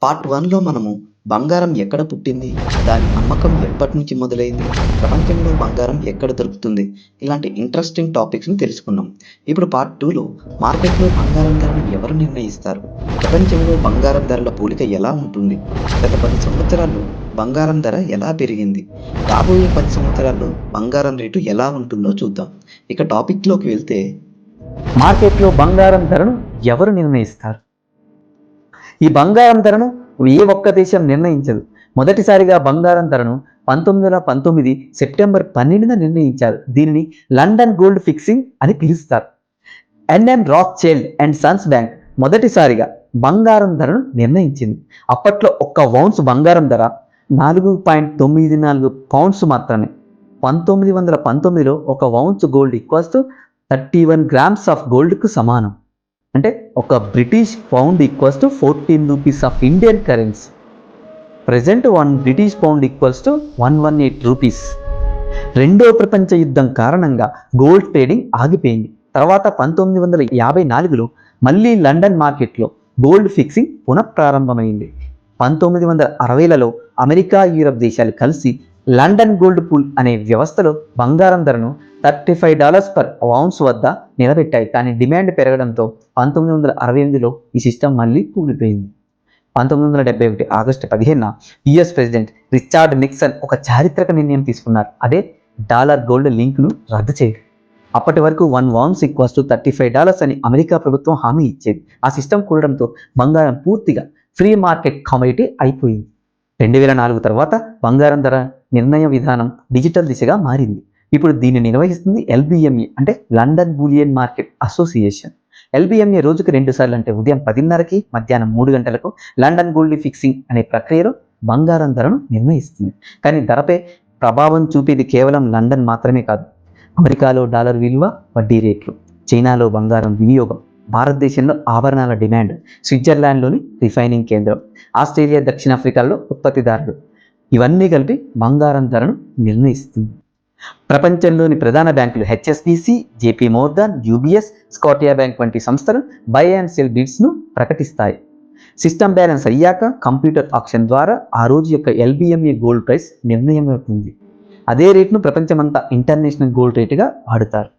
Part 1లో మనము బంగారం ఎక్కడ పుట్టింది, దాని అమ్మకం ఎప్పటి నుంచి మొదలైంది, ప్రపంచంలో బంగారం ఎక్కడ దొరుకుతుంది, ఇలాంటి ఇంట్రెస్టింగ్ టాపిక్స్ని తెలుసుకున్నాం. ఇప్పుడు పార్ట్ 2లో మార్కెట్లో బంగారం ధరను ఎవరు నిర్ణయిస్తారు, ప్రపంచంలో బంగారం ధరల పోలిక ఎలా ఉంటుంది, గత 10 సంవత్సరాల్లో బంగారం ధర ఎలా పెరిగింది, రాబోయే 10 సంవత్సరాల్లో బంగారం రేటు ఎలా ఉంటుందో చూద్దాం. ఇక టాపిక్లోకి వెళ్తే, మార్కెట్లో బంగారం ధరను ఎవరు నిర్ణయిస్తారు? ఈ బంగారం ధరను ఏ ఒక్క దేశం నిర్ణయించదు. మొదటిసారిగా బంగారం ధరను 1919 సెప్టెంబర్ 12న నిర్ణయించారు. దీనిని లండన్ గోల్డ్ ఫిక్సింగ్ అని పిలుస్తారు. ఎన్ఎం రాత్స్చైల్డ్ అండ్ సన్స్ బ్యాంక్ మొదటిసారిగా బంగారం ధరను నిర్ణయించింది. అప్పట్లో ఒక్క ఔన్స్ బంగారం ధర 4.94 పౌండ్స్ మాత్రమే. 1919లో ఒక ounce gold equals to 31 grams of గోల్డ్కు సమానం. అంటే ఒక British pound equals to 14 rupees of Indian currency. Present 1 British pound equals to 118 rupees. రెండో ప్రపంచ యుద్ధం కారణంగా గోల్డ్ ట్రేడింగ్ ఆగిపోయింది. తర్వాత 1954లో మళ్ళీ లండన్ మార్కెట్లో గోల్డ్ ఫిక్సింగ్ పునఃప్రారంభమైంది. 1960లలో అమెరికా, యూరప్ దేశాలు కలిసి లండన్ గోల్డ్ పూల్ అనే వ్యవస్థలో బంగారం ధరను $35 పర్ ఔన్స్ వద్ద నిలబెట్టాయి. కానీ డిమాండ్ పెరగడంతో 1968లో ఈ సిస్టమ్ మళ్ళీ కూలిపోయింది. 1971 ఆగస్టు 15న యుఎస్ ప్రెసిడెంట్ రిచర్డ్ నిక్సన్ ఒక చారిత్రక నిర్ణయం తీసుకున్నారు. అదే డాలర్ గోల్డ్ లింక్ను రద్దు చేయడం. అప్పటి వరకు 1 ఔన్స్ ఈక్వల్స్ టు $35 అని అమెరికా ప్రభుత్వం హామీ ఇచ్చేది. ఆ సిస్టమ్ కూడడంతో బంగారం పూర్తిగా ఫ్రీ మార్కెట్ కమోడిటీ అయిపోయింది. 2004 తర్వాత బంగారం ధర నిర్ణయ విధానం డిజిటల్ దిశగా మారింది. ఇప్పుడు దీన్ని నిర్వహిస్తుంది LBMA, అంటే London bullion market association. LBMA రోజుకు 2 సార్లు, అంటే ఉదయం 10:30కి, మధ్యాహ్నం 3 గంటలకు లండన్ గోల్డ్ ఫిక్సింగ్ అనే ప్రక్రియలో బంగారం ధరను నిర్ణయిస్తుంది. కానీ ధరపై ప్రభావం చూపేది కేవలం లండన్ మాత్రమే కాదు. అమెరికాలో డాలర్ విలువ, వడ్డీ రేట్లు, చైనాలో బంగారం వినియోగం, భారతదేశంలో ఆభరణాల డిమాండ్, స్విట్జర్లాండ్లోని రిఫైనింగ్ కేంద్రం, ఆస్ట్రేలియా, దక్షిణాఫ్రికాలో ఉత్పత్తిదారులు, ఇవన్నీ కలిపి బంగారం ధరను నిర్ణయిస్తుంది. ప్రపంచంలోని ప్రధాన బ్యాంకులు HSBC, JP Morgan, UBS, Scotia bank వంటి సంస్థలు బై అండ్ సెల్ బిడ్స్ను ప్రకటిస్తాయి. సిస్టమ్ బ్యాలెన్స్ అయ్యాక కంప్యూటర్ ఆక్షన్ ద్వారా ఆ రోజు యొక్క LBMA గోల్డ్ ప్రైస్ నిర్ణయం అవుతుంది. అదే రేటును ప్రపంచమంతా ఇంటర్నేషనల్ గోల్డ్ రేటుగా వాడుతారు.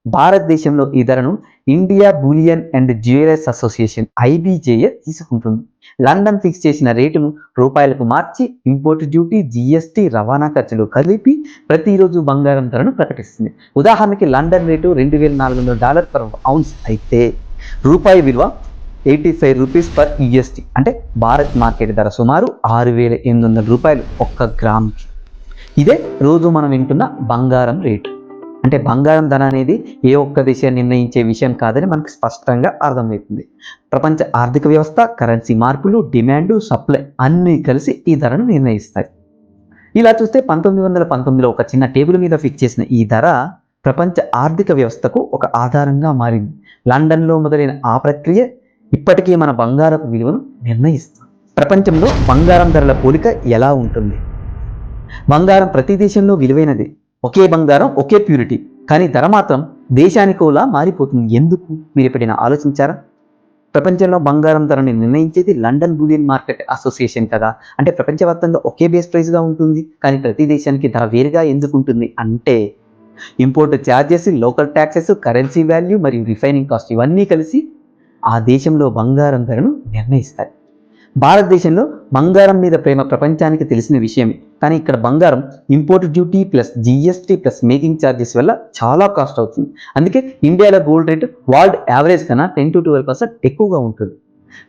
భారతదేశంలో ఈ ధరను India bullion and jewellers association IBJA తీసుకుంటుంది. లండన్ ఫిక్స్ చేసిన రేటును రూపాయలకు మార్చి ఇంపోర్ట్ డ్యూటీ, GST, రవాణా ఖర్చులు కలిపి ప్రతిరోజు బంగారం ధరను ప్రకటిస్తుంది. ఉదాహరణకి లండన్ రేటు $2,400 పర్ ఔన్స్ అయితే రూపాయి విలువ 85 రూపీస్ పర్ USD, అంటే భారత్ మార్కెట్ ధర సుమారు $6,800 ఒక్క గ్రామ్కి. ఇదే రోజు మనం వింటున్న బంగారం రేటు. అంటే బంగారం ధర అనేది ఏ ఒక్క దేశం నిర్ణయించే విషయం కాదని మనకు స్పష్టంగా అర్థమవుతుంది. ప్రపంచ ఆర్థిక వ్యవస్థ, కరెన్సీ మార్పులు, డిమాండ్, సప్లై అన్నీ కలిసి ఈ ధరను నిర్ణయిస్తాయి. ఇలా చూస్తే 1919లో ఒక చిన్న టేబుల్ మీద ఫిక్స్ చేసిన ఈ ధర ప్రపంచ ఆర్థిక వ్యవస్థకు ఒక ఆధారంగా మారింది. లండన్లో మొదలైన ఆ ప్రక్రియ ఇప్పటికీ మన బంగారపు విలువను నిర్ణయిస్తుంది. ప్రపంచంలో బంగారం ధరల పోలిక ఎలా ఉంటుంది? బంగారం ప్రతి దేశంలో విలువైనది. ఒకే బంగారం, ఒకే ప్యూరిటీ, కానీ ధర మాత్రం దేశానికోలా మారిపోతుంది. ఎందుకు? మీరు ఎప్పుడైనా ఆలోచించారా? ప్రపంచంలో బంగారం ధరని నిర్ణయించేది లండన్ బులియన్ మార్కెట్ అసోసియేషన్ కదా. అంటే ప్రపంచవ్యాప్తంగా ఒకే బేస్ ప్రైస్గా ఉంటుంది, కానీ ప్రతి దేశానికి ధర వేరుగా ఎందుకు ఉంటుంది అంటే import charges, local taxes, currency value మరియు రిఫైనింగ్ కాస్ట్ ఇవన్నీ కలిసి ఆ దేశంలో బంగారం ధరను నిర్ణయిస్తాయి. భారతదేశంలో బంగారం మీద ప్రేమ ప్రపంచానికి తెలిసిన విషయమే. కానీ ఇక్కడ బంగారం import duty plus GST plus making charges వల్ల చాలా కాస్ట్ అవుతుంది. అందుకే ఇండియాలో గోల్డ్ రేటు వరల్డ్ యావరేజ్ కన్నా 10 to 12% ఎక్కువగా ఉంటుంది.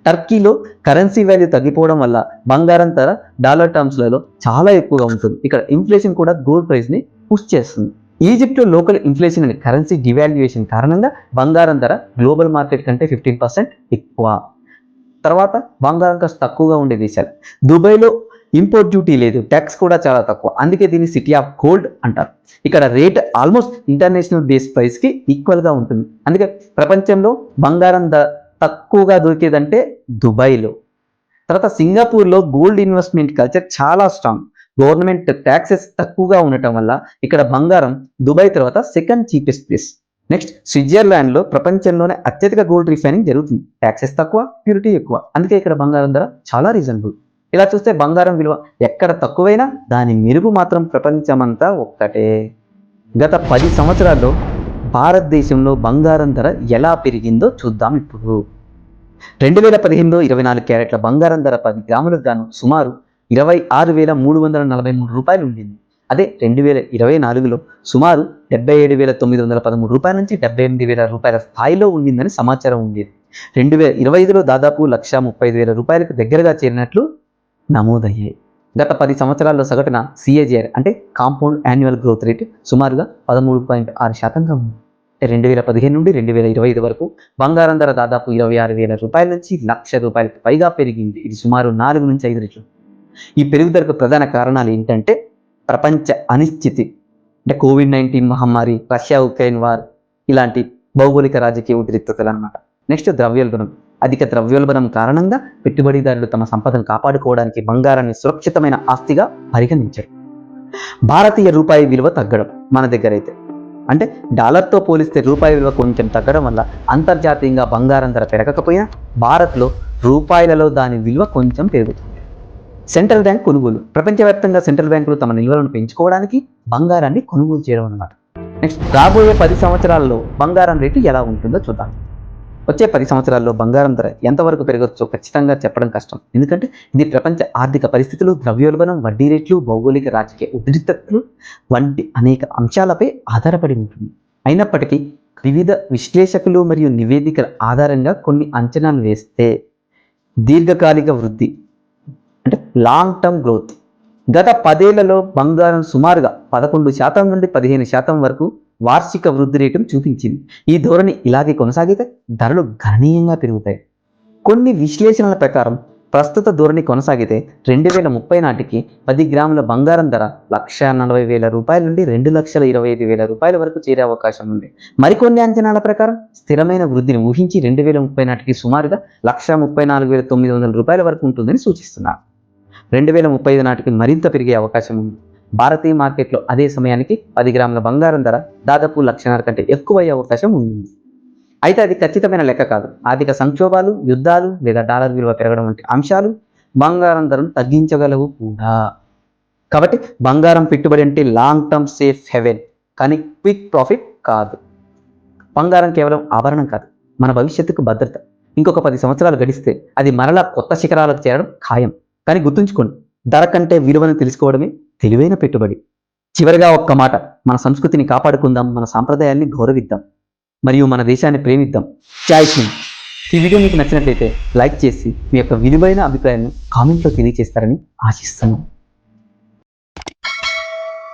టర్కీలో కరెన్సీ వాల్యూ తగ్గిపోవడం వల్ల బంగారం ధర డాలర్ టర్మ్స్లలో చాలా ఎక్కువగా ఉంటుంది. ఇక్కడ ఇన్ఫ్లేషన్ కూడా గోల్డ్ ప్రైస్ని పుష్ చేస్తుంది. ఈజిప్ట్లో local inflation and currency devaluation కారణంగా బంగారం ధర గ్లోబల్ మార్కెట్ కంటే 15% ఎక్కువ. తర్వాత బంగారం కాస్త తక్కువగా ఉండే దేశాలు. దుబాయ్లో ఇంపోర్ట్ డ్యూటీ లేదు, ట్యాక్స్ కూడా చాలా తక్కువ, అందుకే దీన్ని సిటీ ఆఫ్ గోల్డ్ అంటారు. ఇక్కడ రేట్ ఆల్మోస్ట్ ఇంటర్నేషనల్ బేస్ ప్రైస్కి ఈక్వల్గా ఉంటుంది. అందుకే ప్రపంచంలో బంగారం తక్కువగా దొరికేదంటే దుబాయ్లో. తర్వాత సింగపూర్లో గోల్డ్ ఇన్వెస్ట్మెంట్ కల్చర్ చాలా స్ట్రాంగ్. గవర్నమెంట్ ట్యాక్సెస్ తక్కువగా ఉండటం వల్ల ఇక్కడ బంగారం దుబాయ్ తర్వాత సెకండ్ చీపెస్ట్ ప్లేస్. నెక్స్ట్, స్విట్జర్లాండ్లో ప్రపంచంలోనే అత్యధిక గోల్డ్ రిఫైనింగ్ జరుగుతుంది. ట్యాక్సెస్ తక్కువ, ప్యూరిటీ ఎక్కువ, అందుకే ఇక్కడ బంగారం ధర చాలా రీజనబుల్. ఇలా చూస్తే బంగారం విలువ ఎక్కడ తక్కువైనా దాని మెరుగు మాత్రం ప్రపంచమంతా ఒక్కటే. గత 10 సంవత్సరాల్లో భారతదేశంలో బంగారం ధర ఎలా పెరిగిందో చూద్దాం ఇప్పుడు. 2015లో 24 క్యారెట్ల బంగారం ధర 10 గ్రాములకు గాను సుమారు 26,343 రూపాయలు ఉండింది. అదే 2024లో సుమారు 77,913 రూపాయల నుంచి 78,000 రూపాయల స్థాయిలో ఉండిందని సమాచారం ఉండేది. 2025లో దాదాపు 1,35,000 రూపాయలకు దగ్గరగా చేరినట్లు నమోదయ్యాయి. గత 10 సంవత్సరాల్లో సగటున CAGR అంటే కాంపౌండ్ యాన్యువల్ గ్రోత్ రేట్ సుమారుగా 13.6%గా ఉంది. 2015 నుండి 2025 వరకు బంగారం ధర దాదాపు 26,000 రూపాయల నుంచి 1,00,000 రూపాయలకు పైగా పెరిగింది. ఇది సుమారు 4 నుంచి 5 రెట్లు. ఈ పెరుగుదలకు ప్రధాన కారణాలు ఏంటంటే ప్రపంచ అనిశ్చితి, అంటే కోవిడ్-19 మహమ్మారి, రష్యా ఉక్రెయిన్ వార్, ఇలాంటి భౌగోళిక రాజకీయ ఉద్రిక్తతలు అన్నమాట. నెక్స్ట్, ద్రవ్యోల్బణం. అధిక ద్రవ్యోల్బణం కారణంగా పెట్టుబడిదారులు తమ సంపదను కాపాడుకోవడానికి బంగారాన్ని సురక్షితమైన ఆస్తిగా పరిగణించారు. భారతీయ రూపాయి విలువ తగ్గడం మన దగ్గర అయితే, అంటే డాలర్తో పోలిస్తే రూపాయి విలువ కొంచెం తగ్గడం వల్ల అంతర్జాతీయంగా బంగారం ధర పెరగకపోయినా భారత్లో రూపాయలలో దాని విలువ కొంచెం పెరుగుతుంది. సెంట్రల్ బ్యాంక్ కొనుగోలు. ప్రపంచవ్యాప్తంగా సెంట్రల్ బ్యాంకులు తమ నిల్వలను పెంచుకోవడానికి బంగారాన్ని కొనుగోలు చేయడం అన్నమాట. నెక్స్ట్, రాబోయే 10 సంవత్సరాల్లో బంగారం రేటు ఎలా ఉంటుందో చూద్దాం. వచ్చే 10 సంవత్సరాల్లో బంగారం ధర ఎంతవరకు పెరగచ్చో ఖచ్చితంగా చెప్పడం కష్టం. ఎందుకంటే ఇది ప్రపంచ ఆర్థిక పరిస్థితులు, ద్రవ్యోల్బణం, వడ్డీ రేట్లు, భౌగోళిక రాజకీయ ఉద్రిక్తతలు వంటి అనేక అంశాలపై ఆధారపడి ఉంటుంది. అయినప్పటికీ వివిధ విశ్లేషకులు మరియు నివేదికల ఆధారంగా కొన్ని అంచనాలు వేస్తే దీర్ఘకాలిక వృద్ధి, అంటే లాంగ్ టర్మ్ గ్రోత్, గత 10 ఏళ్లలో బంగారం సుమారుగా 11% నుండి 15% వరకు వార్షిక వృద్ధి రేటును చూపించింది. ఈ ధోరణి ఇలాగే కొనసాగితే ధరలు గణనీయంగా పెరుగుతాయి. కొన్ని విశ్లేషణల ప్రకారం ప్రస్తుత ధోరణి కొనసాగితే 2030 నాటికి 10 గ్రాముల బంగారం ధర 1,40,000 రూపాయల నుండి 2,25,000 రూపాయల వరకు చేరే అవకాశం ఉంది. మరికొన్ని అంచనాల ప్రకారం స్థిరమైన వృద్ధిని ఊహించి 2030 నాటికి సుమారుగా 1,34,900 రూపాయల వరకు ఉంటుందని సూచిస్తున్నారు. 2035 నాటికి మరింత పెరిగే అవకాశం ఉంది. భారతీయ మార్కెట్లో అదే సమయానికి 10 గ్రాముల బంగారం ధర దాదాపు 1,00,000 కంటే ఎక్కువ అయ్యే అవకాశం ఉంది. అయితే అది ఖచ్చితమైన లెక్క కాదు. ఆర్థిక సంక్షోభాలు, యుద్ధాలు లేదా డాలర్ విలువ పెరగడం వంటి అంశాలు బంగారం ధరను తగ్గించగలవు కూడా. కాబట్టి బంగారం పెట్టుబడి అంటే లాంగ్ టర్మ్ సేఫ్ హెవెన్, కానీ క్విక్ ప్రాఫిట్ కాదు. బంగారం కేవలం ఆభరణం కాదు, మన భవిష్యత్తుకు భద్రత. ఇంకొక 10 సంవత్సరాలు గడిస్తే అది మరలా కొత్త శిఖరాలకు చేరడం ఖాయం. కానీ గుర్తుంచుకోండి, ధర కంటే విలువను తెలుసుకోవడమే తెలివైన పెట్టుబడి. చివరిగా ఒక్క మాట, మన సంస్కృతిని కాపాడుకుందాం, మన సాంప్రదాయాల్ని గౌరవిద్దాం, మరియు మన దేశాన్ని ప్రేమిద్దాం. జై హింద్. ఈ వీడియో మీకు నచ్చినట్లయితే లైక్ చేసి మీ యొక్క విలువైన అభిప్రాయాన్ని కామెంట్లో తెలియజేస్తారని ఆశిస్తున్నాను.